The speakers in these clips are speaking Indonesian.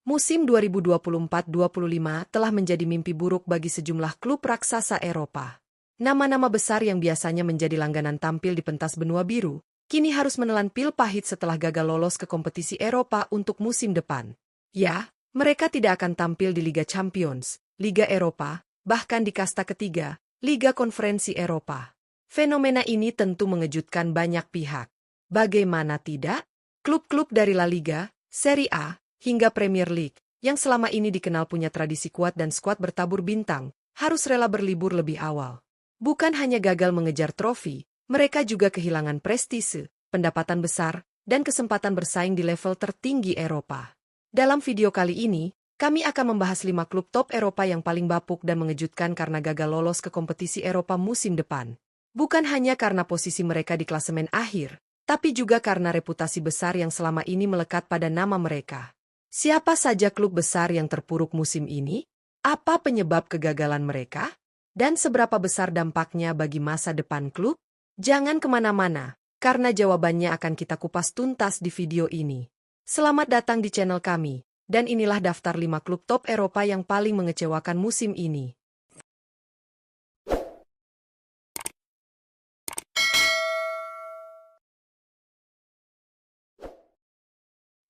Musim 2024-25 telah menjadi mimpi buruk bagi sejumlah klub raksasa Eropa. Nama-nama besar yang biasanya menjadi langganan tampil di pentas benua biru, kini harus menelan pil pahit setelah gagal lolos ke kompetisi Eropa untuk musim depan. Ya, mereka tidak akan tampil di Liga Champions, Liga Eropa, bahkan di kasta ketiga, Liga Konferensi Eropa. Fenomena ini tentu mengejutkan banyak pihak. Bagaimana tidak? Klub-klub dari La Liga, Serie A, hingga Premier League, yang selama ini dikenal punya tradisi kuat dan skuad bertabur bintang, harus rela berlibur lebih awal. Bukan hanya gagal mengejar trofi, mereka juga kehilangan prestise, pendapatan besar, dan kesempatan bersaing di level tertinggi Eropa. Dalam video kali ini, kami akan membahas 5 klub top Eropa yang paling bapuk dan mengejutkan karena gagal lolos ke kompetisi Eropa musim depan. Bukan hanya karena posisi mereka di klasemen akhir, tapi juga karena reputasi besar yang selama ini melekat pada nama mereka. Siapa saja klub besar yang terpuruk musim ini? Apa penyebab kegagalan mereka? Dan seberapa besar dampaknya bagi masa depan klub? Jangan kemana-mana, karena jawabannya akan kita kupas tuntas di video ini. Selamat datang di channel kami, dan inilah daftar 5 klub top Eropa yang paling mengecewakan musim ini.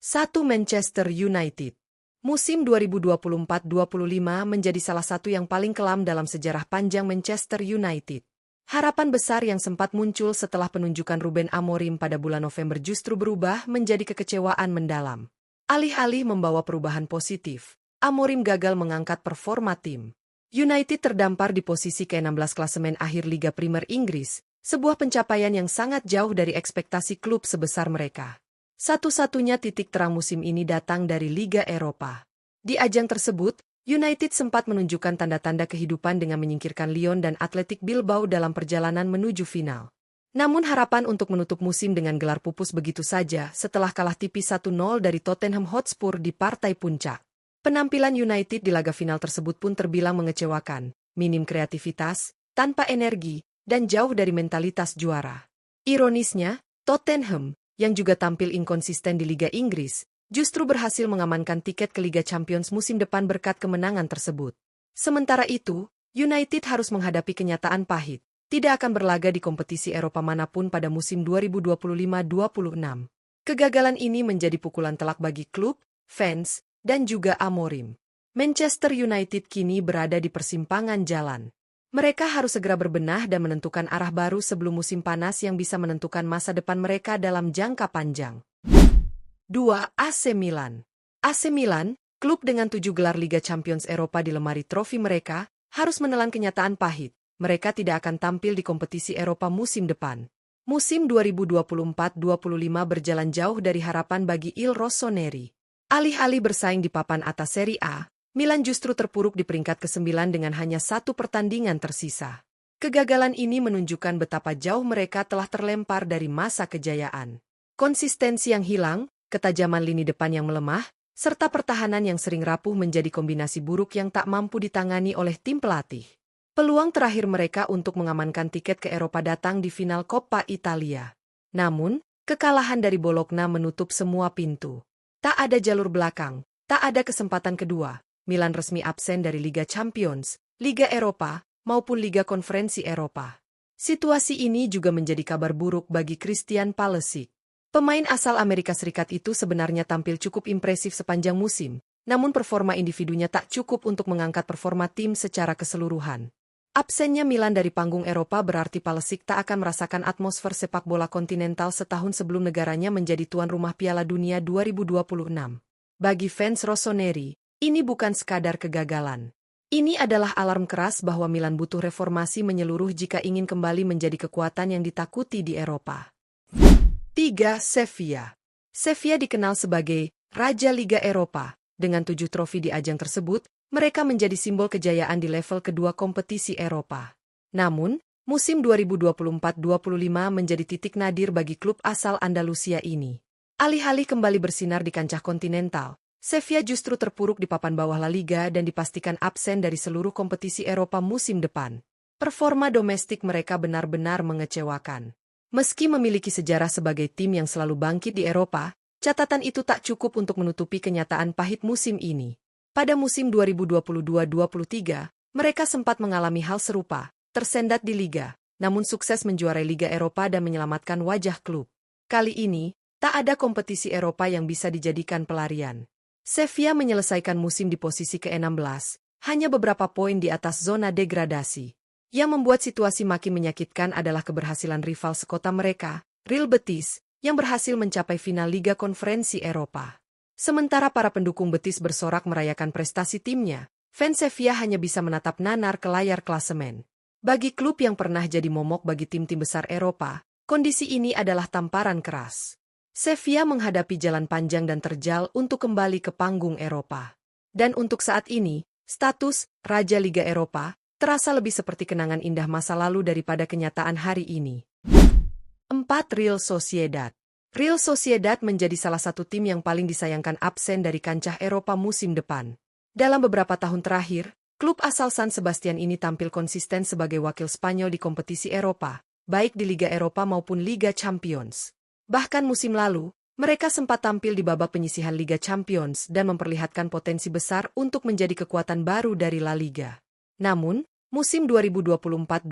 1. Manchester United. Musim 2024-25 menjadi salah satu yang paling kelam dalam sejarah panjang Manchester United. Harapan besar yang sempat muncul setelah penunjukan Ruben Amorim pada bulan November justru berubah menjadi kekecewaan mendalam. Alih-alih membawa perubahan positif, Amorim gagal mengangkat performa tim. United terdampar di posisi ke-16 klasemen akhir Liga Primer Inggris, sebuah pencapaian yang sangat jauh dari ekspektasi klub sebesar mereka. Satu-satunya titik terang musim ini datang dari Liga Eropa. Di ajang tersebut, United sempat menunjukkan tanda-tanda kehidupan dengan menyingkirkan Lyon dan Athletic Bilbao dalam perjalanan menuju final. Namun harapan untuk menutup musim dengan gelar pupus begitu saja setelah kalah tipis 1-0 dari Tottenham Hotspur di partai puncak. Penampilan United di laga final tersebut pun terbilang mengecewakan, minim kreativitas, tanpa energi, dan jauh dari mentalitas juara. Ironisnya, Tottenham, yang juga tampil inkonsisten di Liga Inggris, justru berhasil mengamankan tiket ke Liga Champions musim depan berkat kemenangan tersebut. Sementara itu, United harus menghadapi kenyataan pahit, tidak akan berlaga di kompetisi Eropa manapun pada musim 2025-26. Kegagalan ini menjadi pukulan telak bagi klub, fans, dan juga Amorim. Manchester United kini berada di persimpangan jalan. Mereka harus segera berbenah dan menentukan arah baru sebelum musim panas yang bisa menentukan masa depan mereka dalam jangka panjang. 2. AC Milan. AC Milan, klub dengan 7 gelar Liga Champions Eropa di lemari trofi mereka, harus menelan kenyataan pahit. Mereka tidak akan tampil di kompetisi Eropa musim depan. Musim 2024-25 berjalan jauh dari harapan bagi Il Rossoneri. Alih-alih bersaing di papan atas Serie A, Milan justru terpuruk di peringkat ke-9 dengan hanya 1 pertandingan tersisa. Kegagalan ini menunjukkan betapa jauh mereka telah terlempar dari masa kejayaan. Konsistensi yang hilang, ketajaman lini depan yang melemah, serta pertahanan yang sering rapuh menjadi kombinasi buruk yang tak mampu ditangani oleh tim pelatih. Peluang terakhir mereka untuk mengamankan tiket ke Eropa datang di final Coppa Italia. Namun, kekalahan dari Bologna menutup semua pintu. Tak ada jalur belakang, tak ada kesempatan kedua. Milan resmi absen dari Liga Champions, Liga Eropa, maupun Liga Konferensi Eropa. Situasi ini juga menjadi kabar buruk bagi Christian Pulisic. Pemain asal Amerika Serikat itu sebenarnya tampil cukup impresif sepanjang musim, namun performa individunya tak cukup untuk mengangkat performa tim secara keseluruhan. Absennya Milan dari panggung Eropa berarti Pulisic tak akan merasakan atmosfer sepak bola kontinental setahun sebelum negaranya menjadi tuan rumah Piala Dunia 2026. Bagi fans Rossoneri, ini bukan sekadar kegagalan. Ini adalah alarm keras bahwa Milan butuh reformasi menyeluruh jika ingin kembali menjadi kekuatan yang ditakuti di Eropa. 3. Sevilla. Sevilla dikenal sebagai Raja Liga Eropa. Dengan 7 trofi di ajang tersebut, mereka menjadi simbol kejayaan di level kedua kompetisi Eropa. Namun, musim 2024-25 menjadi titik nadir bagi klub asal Andalusia ini. Alih-alih kembali bersinar di kancah kontinental, Sevilla justru terpuruk di papan bawah La Liga dan dipastikan absen dari seluruh kompetisi Eropa musim depan. Performa domestik mereka benar-benar mengecewakan. Meski memiliki sejarah sebagai tim yang selalu bangkit di Eropa, catatan itu tak cukup untuk menutupi kenyataan pahit musim ini. Pada musim 2022-23, mereka sempat mengalami hal serupa, tersendat di liga, namun sukses menjuarai Liga Eropa dan menyelamatkan wajah klub. Kali ini, tak ada kompetisi Eropa yang bisa dijadikan pelarian. Sevilla menyelesaikan musim di posisi ke-16, hanya beberapa poin di atas zona degradasi. Yang membuat situasi makin menyakitkan adalah keberhasilan rival sekota mereka, Real Betis, yang berhasil mencapai final Liga Konferensi Eropa. Sementara para pendukung Betis bersorak merayakan prestasi timnya, fans Sevilla hanya bisa menatap nanar ke layar klasemen. Bagi klub yang pernah jadi momok bagi tim-tim besar Eropa, kondisi ini adalah tamparan keras. Sevilla menghadapi jalan panjang dan terjal untuk kembali ke panggung Eropa. Dan untuk saat ini, status Raja Liga Eropa terasa lebih seperti kenangan indah masa lalu daripada kenyataan hari ini. 4. Real Sociedad. Real Sociedad menjadi salah satu tim yang paling disayangkan absen dari kancah Eropa musim depan. Dalam beberapa tahun terakhir, klub asal San Sebastian ini tampil konsisten sebagai wakil Spanyol di kompetisi Eropa, baik di Liga Eropa maupun Liga Champions. Bahkan musim lalu, mereka sempat tampil di babak penyisihan Liga Champions dan memperlihatkan potensi besar untuk menjadi kekuatan baru dari La Liga. Namun, musim 2024-25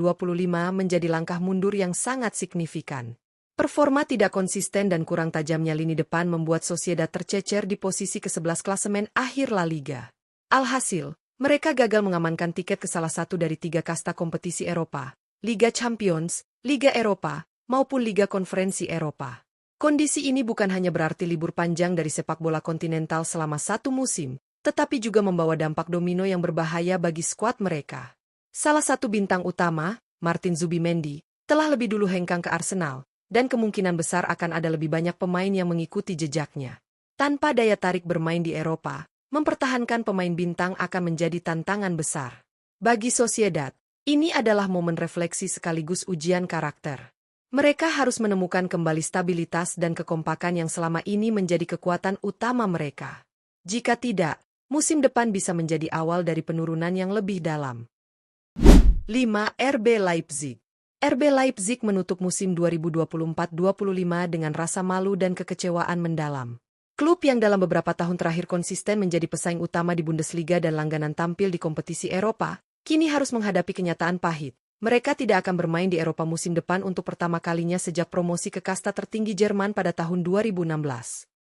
menjadi langkah mundur yang sangat signifikan. Performa tidak konsisten dan kurang tajamnya lini depan membuat Sociedad tercecer di posisi ke-11 klasemen akhir La Liga. Alhasil, mereka gagal mengamankan tiket ke salah satu dari 3 kasta kompetisi Eropa, Liga Champions, Liga Eropa, maupun Liga Konferensi Eropa. Kondisi ini bukan hanya berarti libur panjang dari sepak bola kontinental selama 1 musim, tetapi juga membawa dampak domino yang berbahaya bagi skuad mereka. Salah satu bintang utama, Martin Zubimendi, telah lebih dulu hengkang ke Arsenal, dan kemungkinan besar akan ada lebih banyak pemain yang mengikuti jejaknya. Tanpa daya tarik bermain di Eropa, mempertahankan pemain bintang akan menjadi tantangan besar. Bagi Sociedad, ini adalah momen refleksi sekaligus ujian karakter. Mereka harus menemukan kembali stabilitas dan kekompakan yang selama ini menjadi kekuatan utama mereka. Jika tidak, musim depan bisa menjadi awal dari penurunan yang lebih dalam. 5. RB Leipzig. RB Leipzig menutup musim 2024-25 dengan rasa malu dan kekecewaan mendalam. Klub yang dalam beberapa tahun terakhir konsisten menjadi pesaing utama di Bundesliga dan langganan tampil di kompetisi Eropa, kini harus menghadapi kenyataan pahit. Mereka tidak akan bermain di Eropa musim depan untuk pertama kalinya sejak promosi ke kasta tertinggi Jerman pada tahun 2016.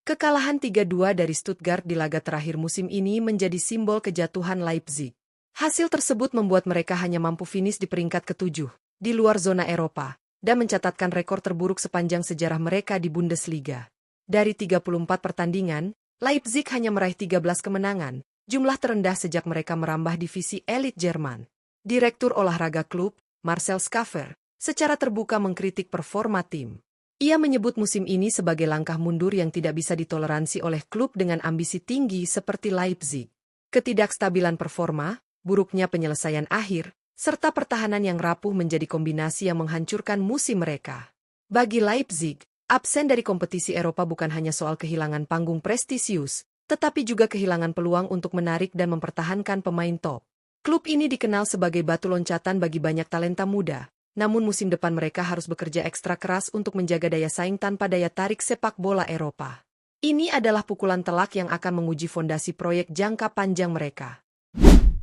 Kekalahan 3-2 dari Stuttgart di laga terakhir musim ini menjadi simbol kejatuhan Leipzig. Hasil tersebut membuat mereka hanya mampu finish di peringkat ke-7, di luar zona Eropa, dan mencatatkan rekor terburuk sepanjang sejarah mereka di Bundesliga. Dari 34 pertandingan, Leipzig hanya meraih 13 kemenangan, jumlah terendah sejak mereka merambah divisi elit Jerman. Direktur olahraga klub, Marcel Schaffer, secara terbuka mengkritik performa tim. Ia menyebut musim ini sebagai langkah mundur yang tidak bisa ditoleransi oleh klub dengan ambisi tinggi seperti Leipzig. Ketidakstabilan performa, buruknya penyelesaian akhir, serta pertahanan yang rapuh menjadi kombinasi yang menghancurkan musim mereka. Bagi Leipzig, absen dari kompetisi Eropa bukan hanya soal kehilangan panggung prestisius, tetapi juga kehilangan peluang untuk menarik dan mempertahankan pemain top. Klub ini dikenal sebagai batu loncatan bagi banyak talenta muda, namun musim depan mereka harus bekerja ekstra keras untuk menjaga daya saing tanpa daya tarik sepak bola Eropa. Ini adalah pukulan telak yang akan menguji fondasi proyek jangka panjang mereka.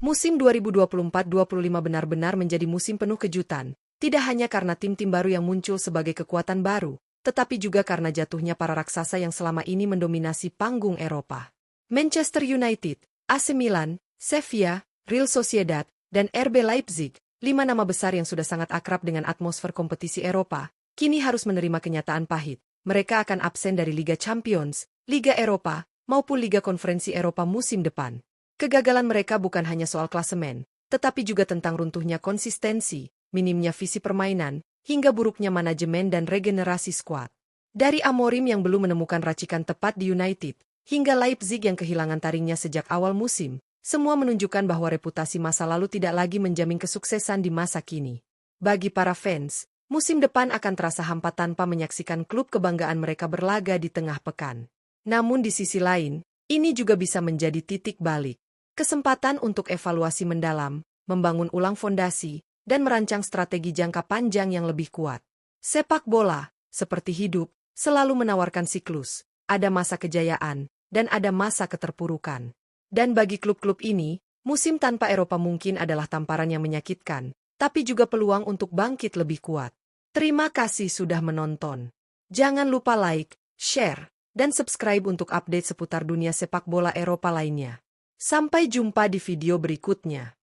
Musim 2024-25 benar-benar menjadi musim penuh kejutan, tidak hanya karena tim-tim baru yang muncul sebagai kekuatan baru, tetapi juga karena jatuhnya para raksasa yang selama ini mendominasi panggung Eropa. Manchester United, AC Milan, Sevilla, Real Sociedad, dan RB Leipzig, 5 nama besar yang sudah sangat akrab dengan atmosfer kompetisi Eropa, kini harus menerima kenyataan pahit. Mereka akan absen dari Liga Champions, Liga Eropa, maupun Liga Konferensi Eropa musim depan. Kegagalan mereka bukan hanya soal klasemen, tetapi juga tentang runtuhnya konsistensi, minimnya visi permainan, hingga buruknya manajemen dan regenerasi skuad. Dari Amorim yang belum menemukan racikan tepat di United, hingga Leipzig yang kehilangan taringnya sejak awal musim, semua menunjukkan bahwa reputasi masa lalu tidak lagi menjamin kesuksesan di masa kini. Bagi para fans, musim depan akan terasa hampa tanpa menyaksikan klub kebanggaan mereka berlaga di tengah pekan. Namun di sisi lain, ini juga bisa menjadi titik balik. Kesempatan untuk evaluasi mendalam, membangun ulang fondasi, dan merancang strategi jangka panjang yang lebih kuat. Sepak bola, seperti hidup, selalu menawarkan siklus, ada masa kejayaan, dan ada masa keterpurukan. Dan bagi klub-klub ini, musim tanpa Eropa mungkin adalah tamparan yang menyakitkan, tapi juga peluang untuk bangkit lebih kuat. Terima kasih sudah menonton. Jangan lupa like, share, dan subscribe untuk update seputar dunia sepak bola Eropa lainnya. Sampai jumpa di video berikutnya.